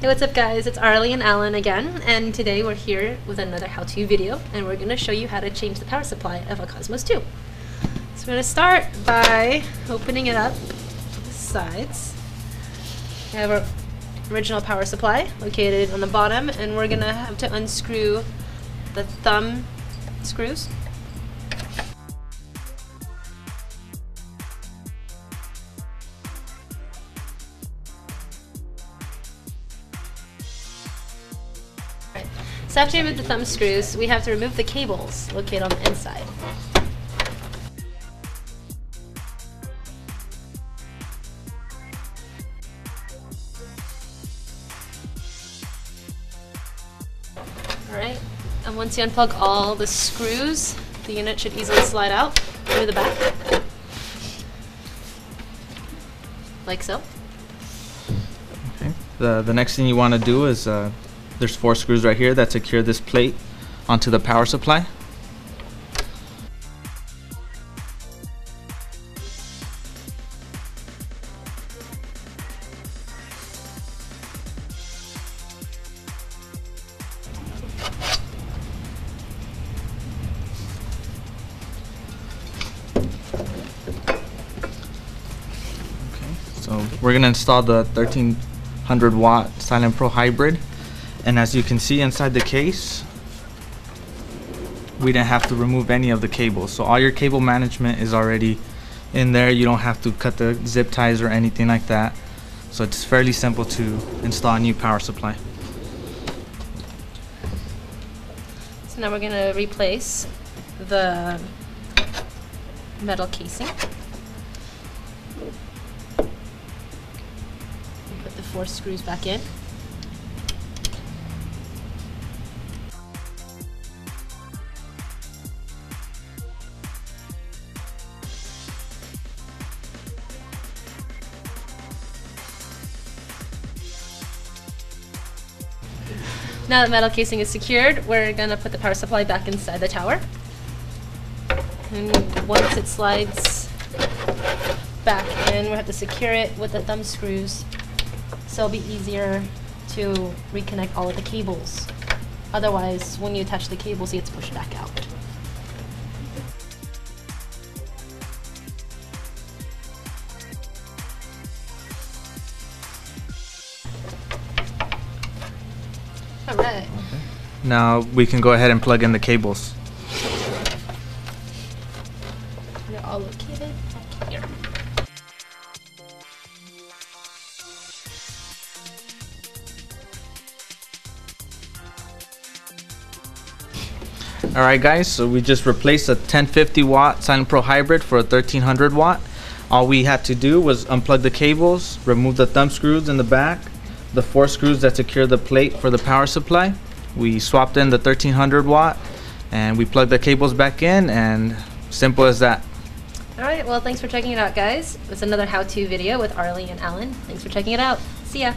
Hey, what's up guys? It's Arley and Alan again, and today we're here with another how-to video, and we're going to show you how to change the power supply of a Cosmos 2. So we're going to start by opening it up the sides. We have our original power supply located on the bottom, and we're going to have to unscrew the thumb screws. So after you remove the thumb screws, we have to remove the cables located on the inside. Alright, and once you unplug all the screws, the unit should easily slide out through the back. Like so. Okay. The next thing you want to do is there's 4 screws right here that secure this plate onto the power supply. Okay, so we're going to install the 1300 watt Silent Pro hybrid. And as you can see inside the case, we didn't have to remove any of the cables. So all your cable management is already in there. You don't have to cut the zip ties or anything like that. So it's fairly simple to install a new power supply. So now we're going to replace the metal casing. Put the 4 screws back in. Now that metal casing is secured, we're going to put the power supply back inside the tower. And once it slides back in, we'll have to secure it with the thumb screws so it'll be easier to reconnect all of the cables. Otherwise, when you attach the cables, it gets pushed back out. Alright. Okay. Now we can go ahead and plug in the cables. They're all located back here. Alright guys, so we just replaced a 1050 watt Silent Pro hybrid for a 1300 watt. All we had to do was unplug the cables, remove the thumb screws in the back, the 4 screws that secure the plate for the power supply. We swapped in the 1300 watt and we plugged the cables back in, and simple as that. Alright, well thanks for checking it out guys. It's another how-to video with Arley and Alan. Thanks for checking it out. See ya!